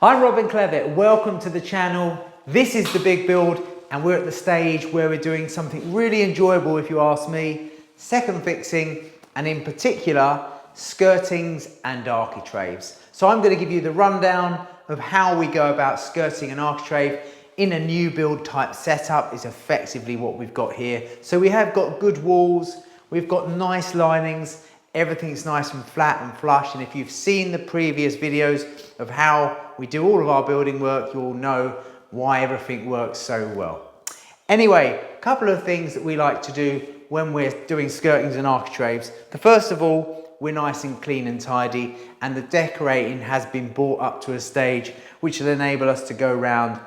I'm Robin Clevett, welcome to the channel. This is the big build and we're at the stage where we're doing something really enjoyable if you ask me, second fixing and in particular skirtings and architraves. So I'm going to give you the rundown of how we go about skirting and architrave in a new build type setup is effectively what we've got here. So we have got good walls, we've got nice linings, everything's nice and flat and flush, and if you've seen the previous videos of how we do all of our building work, you'll know why everything works so well. Anyway, a couple of things that we like to do when we're doing skirtings and architraves. The first of all, we're nice and clean and tidy, and the decorating has been brought up to a stage which will enable us to go around,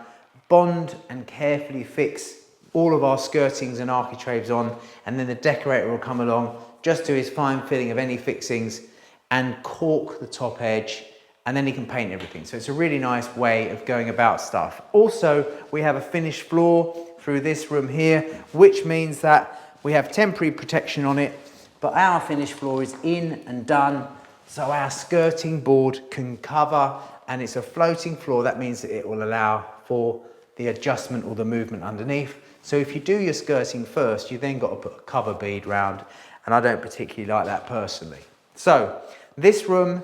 bond and carefully fix all of our skirtings and architraves on, and then the decorator will come along, just do his fine filling of any fixings and cork the top edge, and then he can paint everything. So it's a really nice way of going about stuff. Also, we have a finished floor through this room here, which means that we have temporary protection on it, but our finished floor is in and done, so our skirting board can cover, and it's a floating floor. That means that it will allow for the adjustment or the movement underneath. So if you do your skirting first, you then got to put a cover bead round, and I don't particularly like that personally. So this room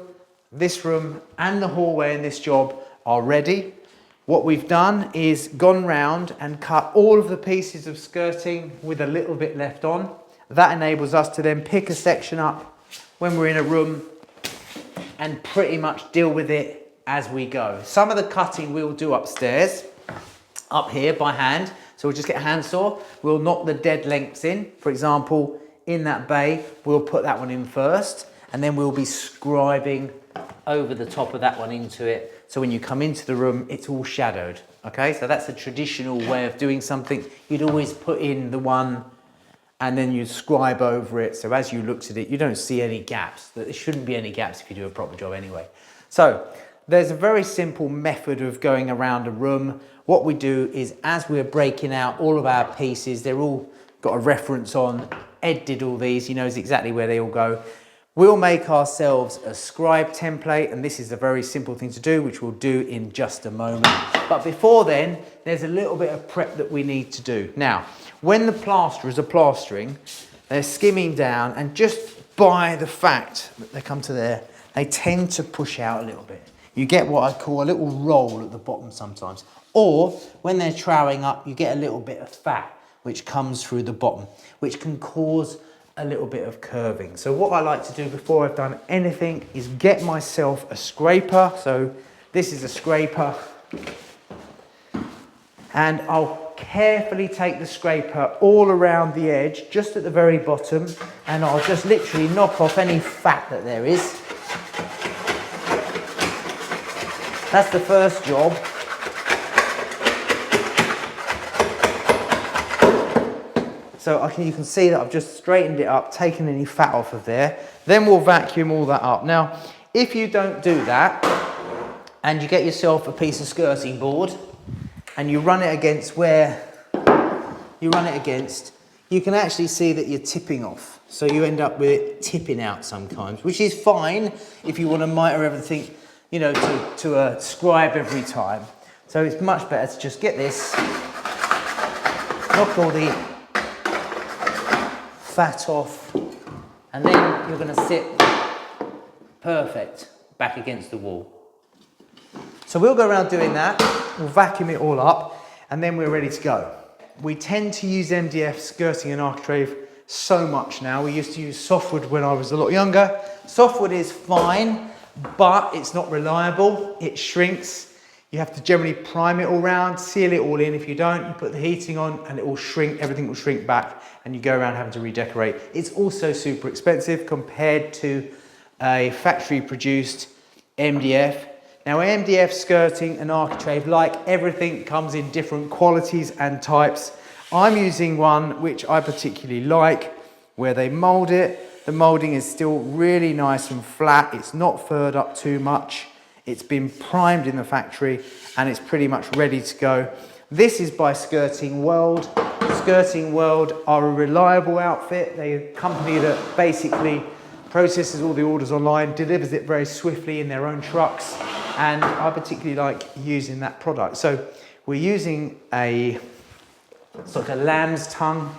and the hallway in this job are ready. What we've done is gone round and cut all of the pieces of skirting with a little bit left on. That enables us to then pick a section up when we're in a room and pretty much deal with it as we go. Some of the cutting we'll do upstairs, up here by hand. So we'll just get a handsaw, we'll knock the dead lengths in. For example, in that bay, we'll put that one in first, and then we'll be scribing over the top of that one into it. So when you come into the room, it's all shadowed. Okay, so that's a traditional way of doing something. You'd always put in the one and then you'd scribe over it. So as you looked at it, you don't see any gaps. There shouldn't be any gaps if you do a proper job anyway. So there's a very simple method of going around a room. What we do is, as we're breaking out all of our pieces, they're all got a reference on. Ed did all these, he knows exactly where they all go. We'll make ourselves a scribe template, and this is a very simple thing to do, which we'll do in just a moment. But before then, there's a little bit of prep that we need to do. Now, when the plasterers are plastering, they're skimming down, and just by the fact that they come to there, they tend to push out a little bit. You get what I call a little roll at the bottom sometimes. Or when they're troweling up, you get a little bit of fat which comes through the bottom, which can cause a little bit of curving. So what I like to do before I've done anything is get myself a scraper. So this is a scraper. And I'll carefully take the scraper all around the edge, just at the very bottom, and I'll just literally knock off any fat that there is. That's the first job. So you can see that I've just straightened it up, taken any fat off of there. Then we'll vacuum all that up. Now, if you don't do that, and you get yourself a piece of skirting board, and you run it against where you run it against, you can actually see that you're tipping off. So you end up with it tipping out sometimes, which is fine if you want to miter everything, you know, to a scribe every time. So it's much better to just get this, knock all the fat off, and then you're going to sit perfect back against the wall. So we'll go around doing that, we'll vacuum it all up, and then we're ready to go. We tend to use MDF skirting and architrave so much now. We used to use softwood when I was a lot younger. Softwood is fine, but it's not reliable, it shrinks. You have to generally prime it all round, seal it all in. If you don't, you put the heating on and it will shrink, everything will shrink back, and you go around having to redecorate. It's also super expensive compared to a factory produced MDF. Now MDF skirting and architrave, like everything, comes in different qualities and types. I'm using one which I particularly like, where they mold it. The molding is still really nice and flat. It's not furred up too much. It's been primed in the factory and it's pretty much ready to go. This is by Skirting World. Skirting World are a reliable outfit. They're a company that basically processes all the orders online, delivers it very swiftly in their own trucks. and I particularly like using that product. So we're using a sort of lamb's tongue.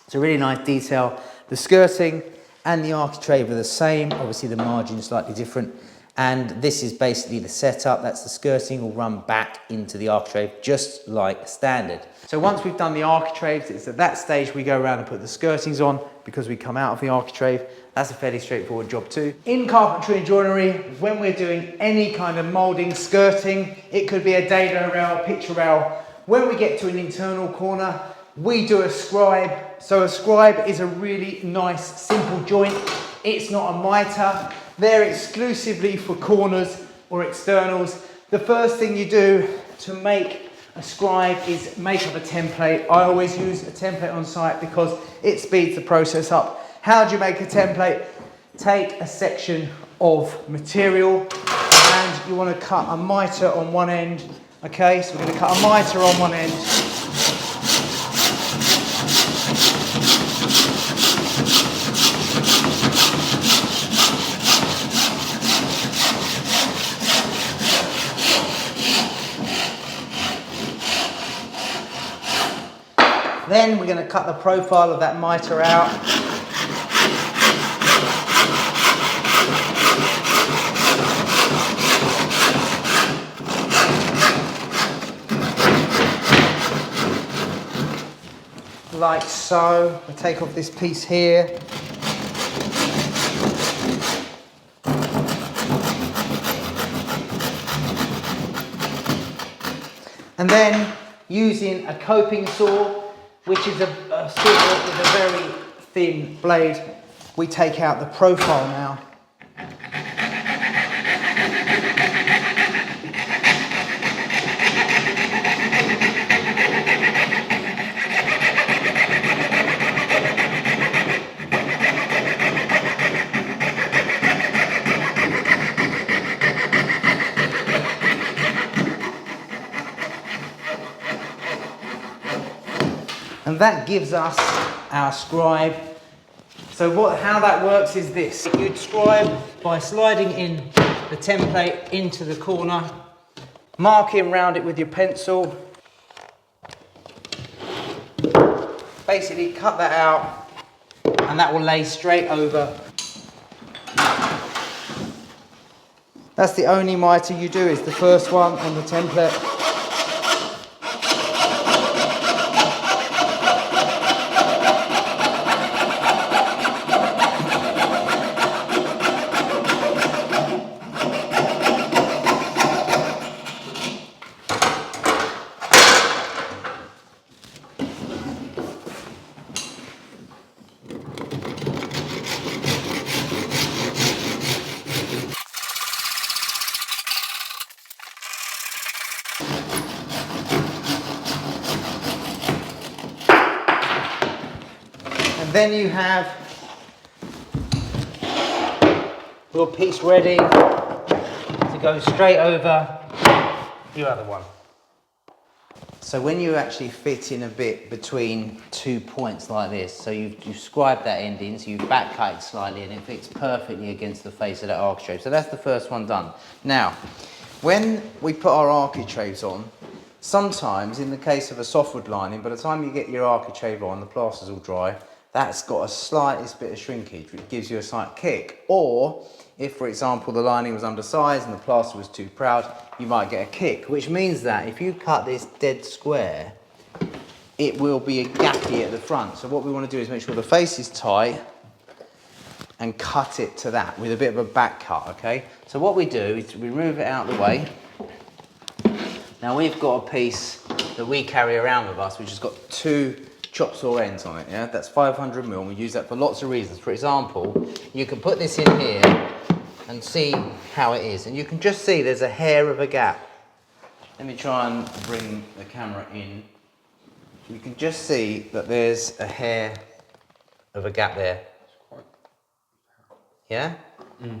It's a really nice detail. The skirting and the architrave are the same. Obviously the margin is slightly different. And this is basically the setup. That's the skirting will run back into the architrave just like standard. So once we've done the architraves, it's at that stage we go around and put the skirtings on because we come out of the architrave. That's a fairly straightforward job too. In carpentry and joinery, when we're doing any kind of moulding, skirting, it could be a dado rail, picture rail. When we get to an internal corner, we do a scribe. So a scribe is a really nice, simple joint. It's not a mitre. They're exclusively for corners or externals. The first thing you do to make a scribe is make up a template. I always use a template on site because it speeds the process up. How do you make a template? Take a section of material and you want to cut a mitre on one end. Okay, so we're going to cut a mitre on one end. Then we're going to cut the profile of that mitre out. Like so. We'll take off this piece here. And then using a coping saw, which is a saw with a very thin blade, we take out the profile now. And that gives us our scribe. So how that works is this. You'd scribe by sliding in the template into the corner, marking round it with your pencil, basically cut that out, and that will lay straight over. That's the only mitre you do, is the first one on the template. Then you have your piece ready to go straight over your other one. So when you actually fit in a bit between 2 points like this, so you've scribed that end in, so you've back cut it slightly and it fits perfectly against the face of that architrave. So that's the first one done. Now, when we put our architraves on, sometimes in the case of a softwood lining, by the time you get your architrave on, the plaster's all dry, that's got a slightest bit of shrinkage, which gives you a slight kick. Or if, for example, the lining was undersized and the plaster was too proud, you might get a kick, which means that if you cut this dead square, it will be gappy at the front. So what we want to do is make sure the face is tight and cut it to that with a bit of a back cut, okay? So what we do is we move it out of the way. Now we've got a piece that we carry around with us, which has got 2 chop saw ends on it, yeah? That's 500mm, and we use that for lots of reasons. For example, you can put this in here and see how it is, and you can just see there's a hair of a gap. Let me try and bring the camera in. You can just see that there's a hair of a gap there. Yeah? Mm.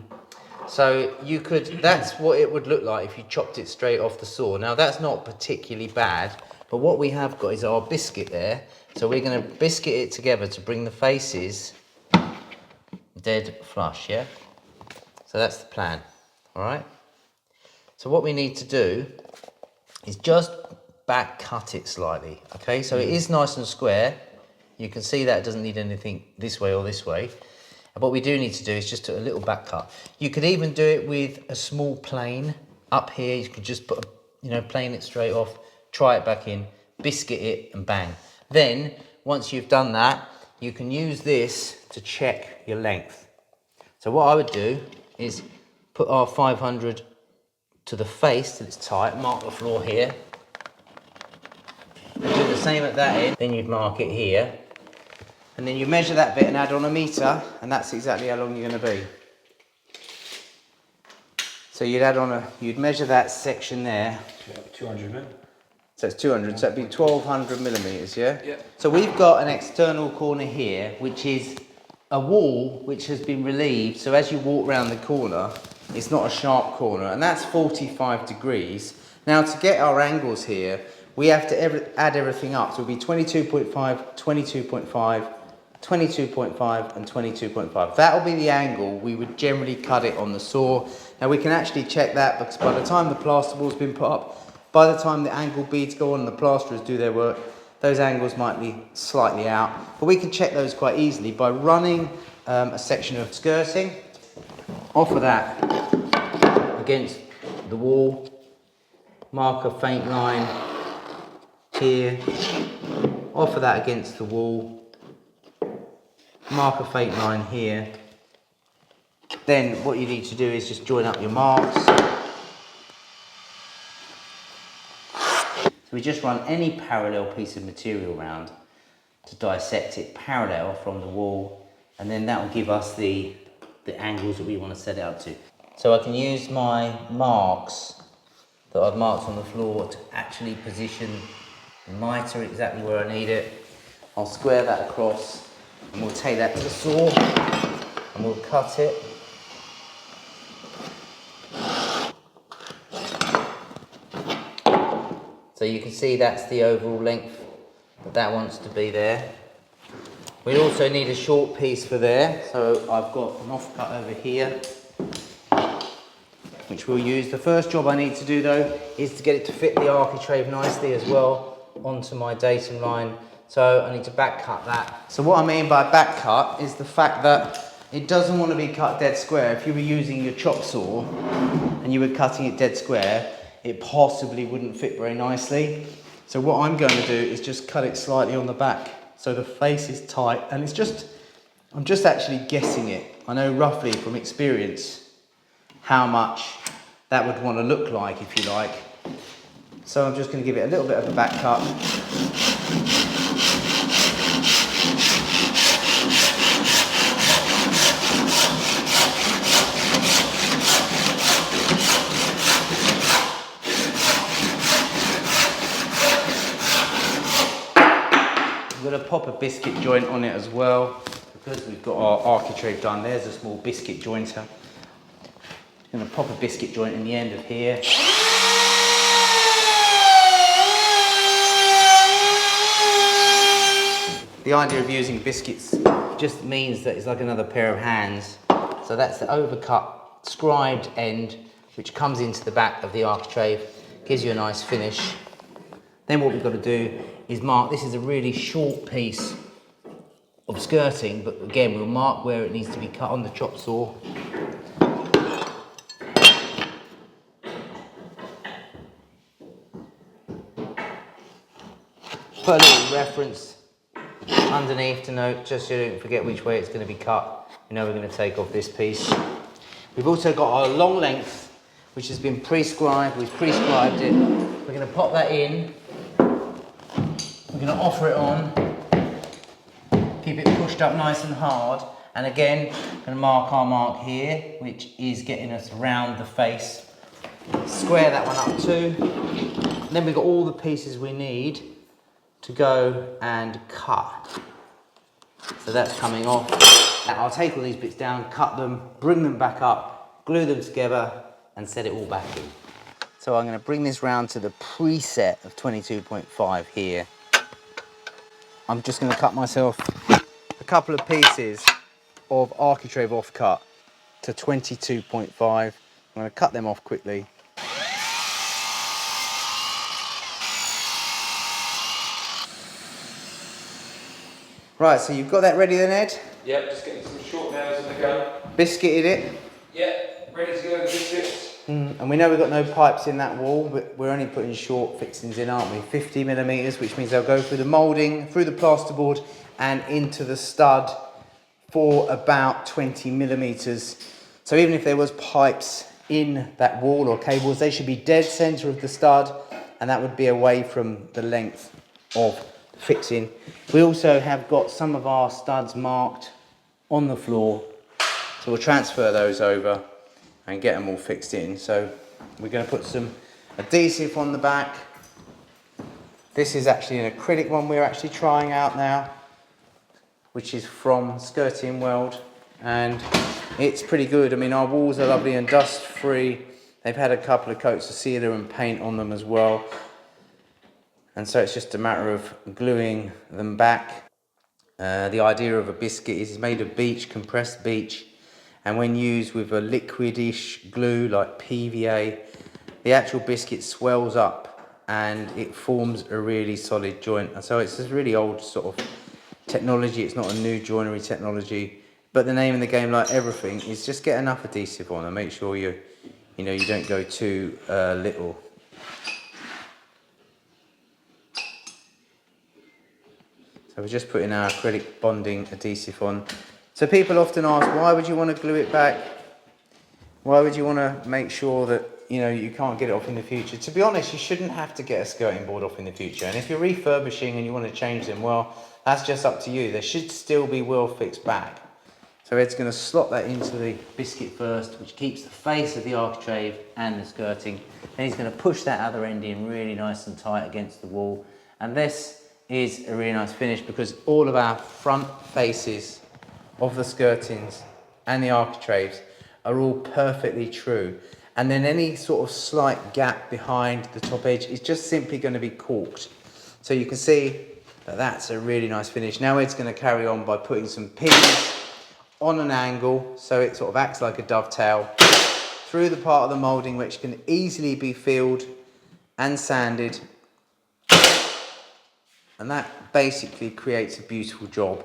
So you could, that's what it would look like if you chopped it straight off the saw. Now that's not particularly bad, but what we have got is our biscuit there. So we're going to biscuit it together to bring the faces dead flush, yeah? So that's the plan, all right? So what we need to do is just back cut it slightly, okay? So it is nice and square. You can see that it doesn't need anything this way or this way. And what we do need to do is just do a little back cut. You could even do it with a small plane up here. You could just put, plane it straight off, try it back in, biscuit it, and bang. Then, once you've done that, you can use this to check your length. So what I would do is put our 500 to the face till it's tight, mark the floor here. Do the same at that end, then you'd mark it here. And then you measure that bit and add on a metre, and that's exactly how long you're going to be. So you'd measure that section there. 200 mil. So it's 200, so that'd be 1200 millimetres, yeah? Yeah. So we've got an external corner here, which is a wall which has been relieved, so as you walk round the corner, it's not a sharp corner, and that's 45 degrees. Now to get our angles here, we have to add everything up, so it'll be 22.5, 22.5, 22.5 and 22.5. That'll be the angle we would generally cut it on the saw. Now we can actually check that because by the time the plasterboard's been put up, by the time the angle beads go on and the plasterers do their work, those angles might be slightly out, but we can check those quite easily by running a section of skirting off of that against the wall, mark a faint line here, off of that against the wall, mark a faint line here. Then what you need to do is just join up your marks. So we just run any parallel piece of material around to dissect it parallel from the wall, and then that will give us the angles that we want to set it up to. So I can use my marks that I've marked on the floor to actually position the mitre exactly where I need it. I'll square that across and we'll take that to the saw and we'll cut it. So you can see that's the overall length that wants to be there. We also need a short piece for there, so I've got an offcut over here, which we'll use. The first job I need to do though is to get it to fit the architrave nicely as well onto my datum line. So I need to back cut that. So what I mean by back cut is the fact that it doesn't want to be cut dead square. If you were using your chop saw and you were cutting it dead square, it possibly wouldn't fit very nicely. So what I'm going to do is just cut it slightly on the back so the face is tight, and I'm just actually guessing it. I know roughly from experience how much that would want to look like, if you like. So I'm just going to give it a little bit of a back cut. I'm going to pop a biscuit joint on it as well, because we've got our architrave done. There's a small biscuit jointer. I'm going to pop a biscuit joint in the end of here. The idea of using biscuits just means that it's like another pair of hands. So that's the overcut scribed end, which comes into the back of the architrave, gives you a nice finish. Then what we've got to do is mark. This is a really short piece of skirting, but again we'll mark where it needs to be cut on the chop saw. Put a little reference underneath to note, just so you don't forget which way it's going to be cut. You know we're going to take off this piece. We've also got our long length, which has been prescribed. We've prescribed it. We're going to pop that in. We're going to offer it on. Keep it pushed up nice and hard. And again, I'm going to mark our mark here, which is getting us around the face. Square that one up too. And then we've got all the pieces we need to go and cut. So that's coming off. Now I'll take all these bits down, cut them, bring them back up, glue them together and set it all back in. So I'm going to bring this round to the preset of 22.5 here. I'm just going to cut myself a couple of pieces of architrave offcut to 22.5. I'm going to cut them off quickly. Right, so you've got that ready then, Ed? Yep, just getting some short nails in the gun. Biscuited it. Yep, ready to go with the biscuits. And we know we've got no pipes in that wall, but we're only putting short fixings in, aren't we? 50 millimetres, which means they'll go through the moulding, through the plasterboard, and into the stud for about 20 millimetres. So even if there was pipes in that wall or cables, they should be dead centre of the stud, and that would be away from the length of fixing. We also have got some of our studs marked on the floor, so we'll transfer those over and get them all fixed in. So we're going to put some adhesive on the back. This is actually an acrylic one we're actually trying out now, which is from Skirting World, and it's pretty good. I mean, our walls are lovely and dust free. They've had a couple of coats of sealer and paint on them as well, and so it's just a matter of gluing them back. The idea of a biscuit is it's made of beech, compressed beech, and when used with a liquidish glue like PVA, the actual biscuit swells up and it forms a really solid joint. And so it's this really old sort of technology. It's not a new joinery technology, but the name of the game, like everything, is just get enough adhesive on and make sure you don't go too little. So we're just putting our acrylic bonding adhesive on. So people often ask, why would you want to glue it back? Why would you want to make sure that you can't get it off in the future? To be honest, you shouldn't have to get a skirting board off in the future. And if you're refurbishing and you want to change them, well, that's just up to you. They should still be well fixed back. So Ed's going to slot that into the biscuit first, which keeps the face of the architrave and the skirting. Then he's going to push that other end in really nice and tight against the wall. And this is a really nice finish because all of our front faces of the skirtings and the architraves are all perfectly true. And then any sort of slight gap behind the top edge is just simply going to be caulked. So you can see that that's a really nice finish. Now Ed's going to carry on by putting some pins on an angle so it sort of acts like a dovetail through the part of the moulding which can easily be filled and sanded, and that basically creates a beautiful job.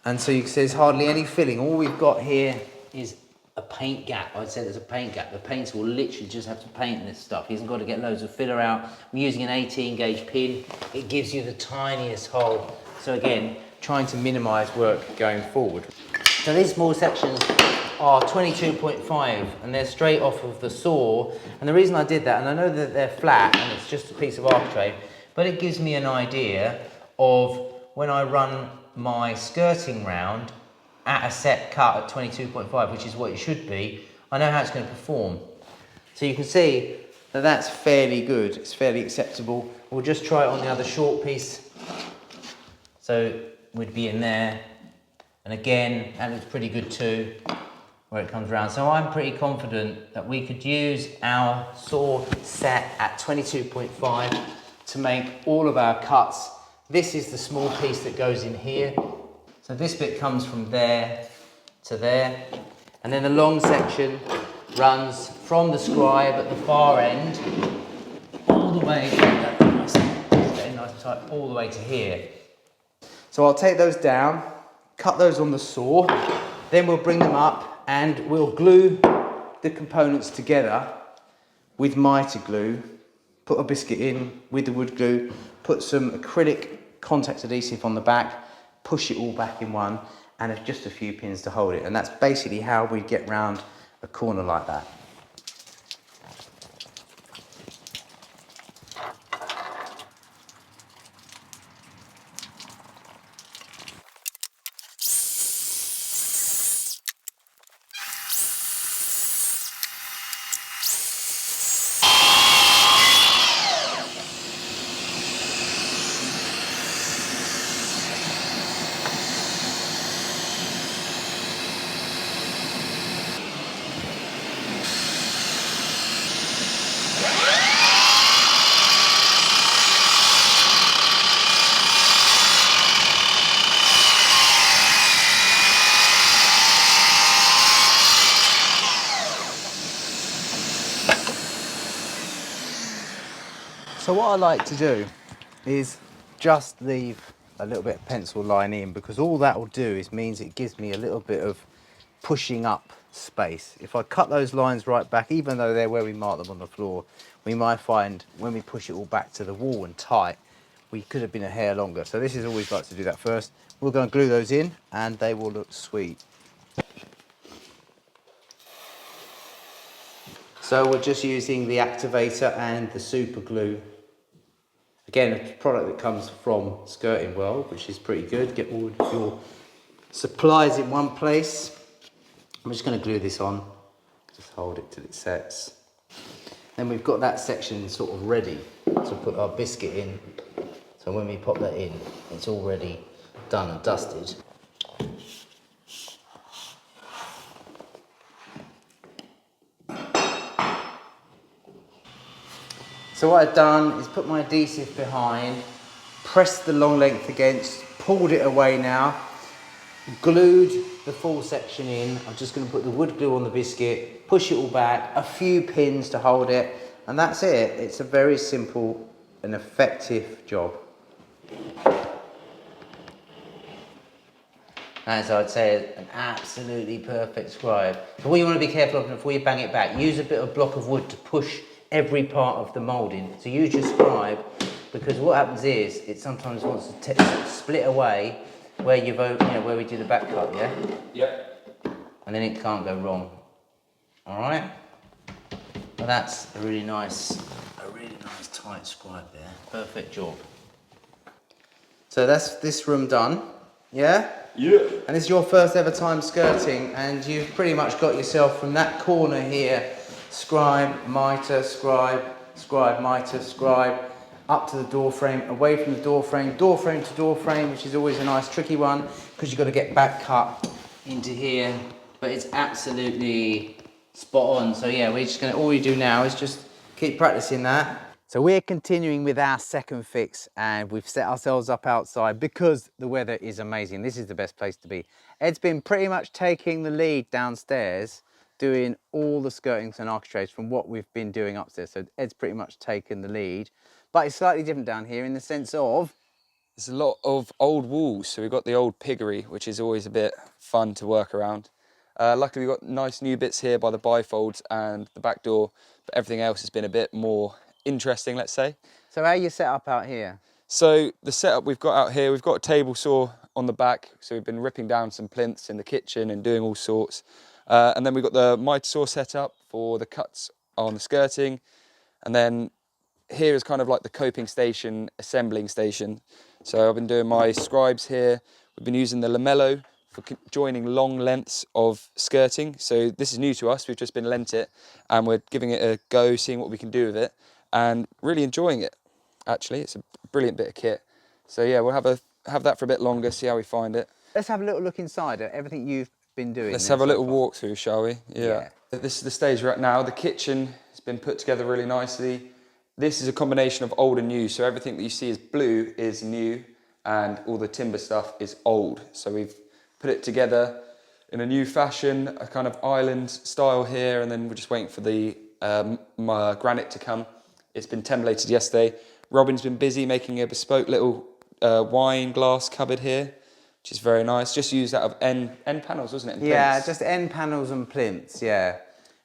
And so you can see there's hardly any filling. All we've got here is a paint gap. I'd say there's a paint gap. The painter will literally just have to paint this stuff. He hasn't got to get loads of filler out. I'm using an 18 gauge pin. It gives you the tiniest hole. So again, trying to minimize work going forward. So these small sections are 22.5 and they're straight off of the saw. And the reason I did that, and I know that they're flat and it's just a piece of architrave, but it gives me an idea of when I run my skirting round at a set cut at 22.5, which is what it should be, I know how it's going to perform. So you can see that that's fairly good, it's fairly acceptable. We'll just try it on the other short piece. So we'd be in there, and again, that looks pretty good too, where it comes around. So I'm pretty confident that we could use our saw set at 22.5 to make all of our cuts. This is the small piece that goes in here. So this bit comes from there to there. And then the long section runs from the scribe at the far end all the way, nice and tight, all the way to here. So I'll take those down, cut those on the saw, then we'll bring them up and we'll glue the components together with mitre glue, put a biscuit in with the wood glue, put some acrylic contact adhesive on the back, push it all back in one, and just a few pins to hold it. And that's basically how we get round a corner like that. So what I like to do is just leave a little bit of pencil line in, because all that will do is means it gives me a little bit of pushing up space. If I cut those lines right back, even though they're where we mark them on the floor, we might find when we push it all back to the wall and tight, we could have been a hair longer. So this is always like to do that first. We're going to glue those in and they will look sweet. So we're just using the activator and the super glue. Again, a product that comes from Skirting World, which is pretty good. Get all of your supplies in one place. I'm just going to glue this on. Just hold it till it sets. Then we've got that section sort of ready to put our biscuit in. So when we pop that in, it's already done and dusted. So what I've done is put my adhesive behind, pressed the long length against, pulled it away now, glued the full section in. I'm just going to put the wood glue on the biscuit, push it all back, a few pins to hold it, and that's it. It's a very simple and effective job. As I'd say, an absolutely perfect scribe. So what you want to be careful of before you bang it back, use a bit of block of wood to push every part of the moulding. So use your scribe, because what happens is it sometimes wants to split away where you've, where we do the back cut, yeah? Yep. And then it can't go wrong. All right? Well, that's a really nice tight scribe there. Perfect job. So that's this room done, yeah? Yeah. And this is your first ever time skirting, and you've pretty much got yourself from that corner here, scribe, mitre, scribe, scribe, mitre, scribe, up to the door frame, away from the door frame to door frame, which is always a nice tricky one, because you've got to get back cut into here, but it's absolutely spot on. So yeah, we're just gonna, all we do now is just keep practicing that. So we're continuing with our second fix, and we've set ourselves up outside because the weather is amazing. This is the best place to be. Ed's been pretty much taking the lead downstairs, doing all the skirtings and architraves from what we've been doing upstairs. So Ed's pretty much taken the lead, but it's slightly different down here in the sense of there's a lot of old walls. So we've got the old piggery, which is always a bit fun to work around. Luckily we've got nice new bits here by the bifolds and the back door, but everything else has been a bit more interesting, let's say. So how are you set up out here? So the setup we've got out here, we've got a table saw on the back. So we've been ripping down some plinths in the kitchen and doing all sorts. And then we've got the mitre saw set up for the cuts on the skirting. And then here is kind of like the coping station, assembling station. So I've been doing my scribes here. We've been using the lamello for joining long lengths of skirting. So this is new to us. We've just been lent it and we're giving it a go, seeing what we can do with it and really enjoying it. Actually, it's a brilliant bit of kit. So yeah, we'll have that for a bit longer, see how we find it. Let's have a little look inside at everything you've been doing. Let's have a little walk through, shall we? Yeah. This is the stage we're at now. The kitchen has been put together really nicely. This is a combination of old and new. So everything that you see is blue is new and all the timber stuff is old. So we've put it together in a new fashion, a kind of island style here, and then we're just waiting for the granite to come. It's been templated yesterday. Robin's been busy making a bespoke little wine glass cupboard here, which is very nice. Just used out of end panels, wasn't it? And yeah, plinths. just end panels and plinths, yeah.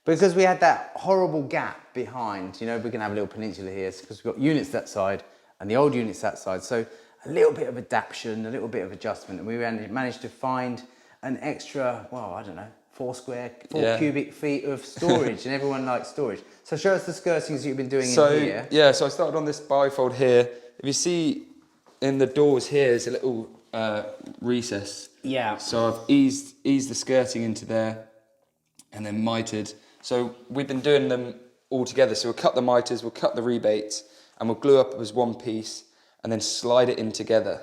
Because we had that horrible gap behind, you know, we can have a little peninsula here because we've got units that side and the old units that side. So a little bit of adaptation, a little bit of adjustment, and we managed to find an extra, well, I don't know, 4 cubic feet of storage, and everyone likes storage. So show us the skirtings you've been doing in here. Yeah, so I started on this bifold here. If you see in the doors here, there's a little recess. Yeah. So I've eased the skirting into there and then mitered. So we've been doing them all together. So we'll cut the mitres, we'll cut the rebates, and we'll glue up as one piece and then slide it in together.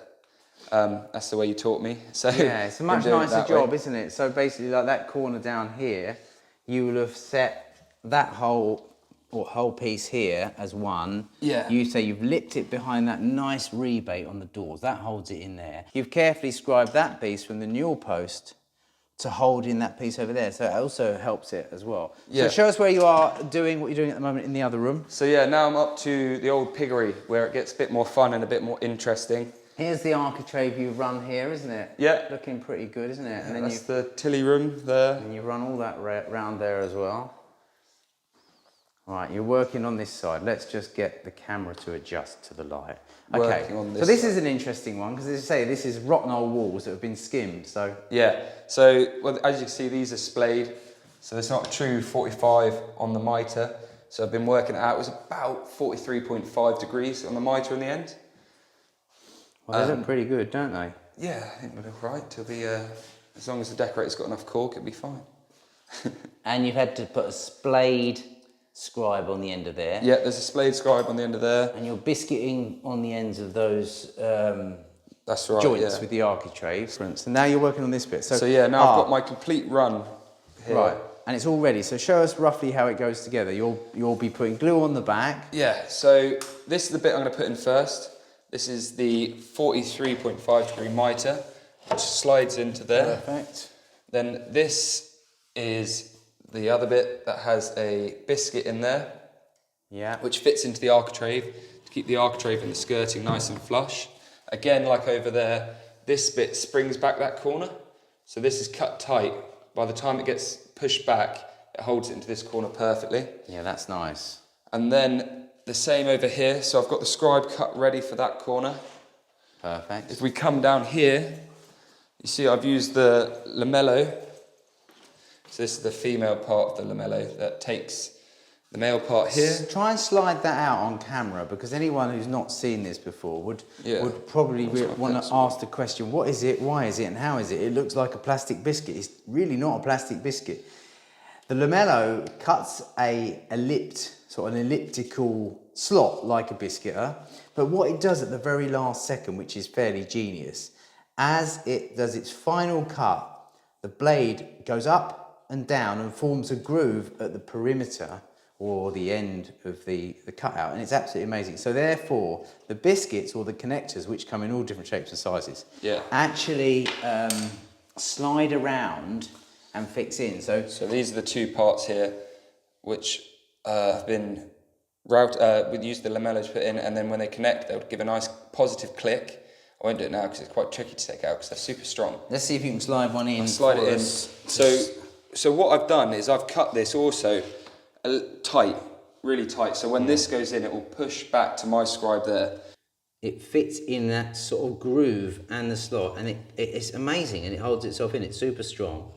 That's the way you taught me. So yeah, it's a much nicer job, isn't it? So basically, like that corner down here, you will have set that whole piece here as one. Yeah. You say you've lipped it behind that nice rebate on the doors. That holds it in there. You've carefully scribed that piece from the newel post to hold in that piece over there. So it also helps it as well. Yeah. So show us where you are doing what you're doing at the moment in the other room. So yeah, now I'm up to the old piggery where it gets a bit more fun and a bit more interesting. Here's the architrave you run here, isn't it? Yeah. Looking pretty good, isn't it? And then That's the tilly room there. and you run all that round there as well. Right, you're working on this side. Let's just get the camera to adjust to the light. Okay, Working on this so this side. is an interesting one because, as I say, this is rotten old walls that have been skimmed. So Yeah, so well, as you can see, these are splayed, so there's not a true 45 on the mitre. So I've been working it out. It was about 43.5 degrees on the mitre in the end. well, they look pretty good, don't they? Yeah, I think we'll look right till the, as long as the decorator's got enough cork, it'll be fine. And you've had to put a splayed scribe on the end of there. Yeah, there's a splayed scribe on the end of there. And you're biscuiting on the ends of those That's right, joints yeah. with the architrave. And now you're working on this bit. So yeah, now I've got my complete run here. Right, and it's all ready. So show us roughly how it goes together. You'll be putting glue on the back. Yeah, so this is the bit I'm going to put in first. This is the 43.5 degree mitre, which slides into there. Perfect. Then this is the other bit that has a biscuit in there, Yeah. which fits into the architrave to keep the architrave and the skirting nice and flush. Again, like over there, this bit springs back that corner. So this is cut tight. By the time it gets pushed back, it holds it into this corner perfectly. Yeah, that's nice. And then the same over here. So I've got the scribe cut ready for that corner. Perfect. If we come down here, you see I've used the lamello. So this is the female part of the lamello that takes the male part here. Try and slide that out on camera, because anyone who's not seen this before would probably want to ask the question, what is it, why is it, and how is it? It looks like a plastic biscuit. It's really not a plastic biscuit. The lamello cuts an elliptical slot like a biscuiter, but what it does at the very last second, which is fairly genius, as it does its final cut, the blade goes up and down and forms a groove at the perimeter or the end of the cutout, and it's absolutely amazing. So therefore, the biscuits or the connectors, which come in all different shapes and sizes, actually slide around and fix in. So these are the two parts here, which have been we'd use the lamello to put in, and then when they connect, they'll give a nice positive click. I won't do it now because it's quite tricky to take out because they're super strong. let's see if you can slide one in. I'll slide it in. So what I've done is I've cut this also tight, really tight. So when this goes in, it will push back to my scribe there. It fits in that sort of groove and the slot, and it's amazing, and it holds itself in. It's super strong.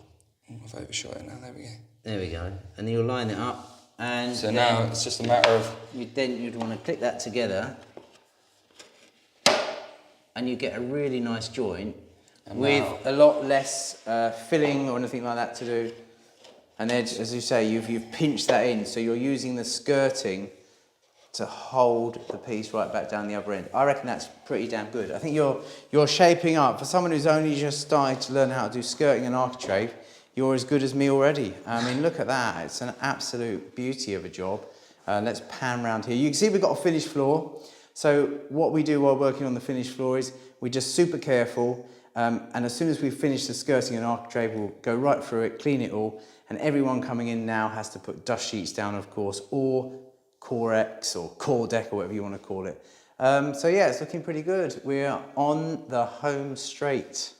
I've overshot it now. There we go. There we go. And then you'll line it up, and So now it's just a matter of you'd want to click that together, and you get a really nice joint with a lot less filling or anything like that to do. And then, as you say, you've pinched that in, so you're using the skirting to hold the piece right back down the other end. I reckon that's pretty damn good. I think you're shaping up for someone who's only just started to learn how to do skirting and architrave. You're as good as me already. I mean, look at that. It's an absolute beauty of a job. Let's pan round here. You can see we've got a finished floor. So what we do while working on the finished floor is we're just super careful. And as soon as we've finished the skirting and architrave, we'll go right through it, clean it all. And everyone coming in now has to put dust sheets down, of course, or Corex or Cordec or whatever you want to call it. So yeah, it's looking pretty good. We're on the home straight.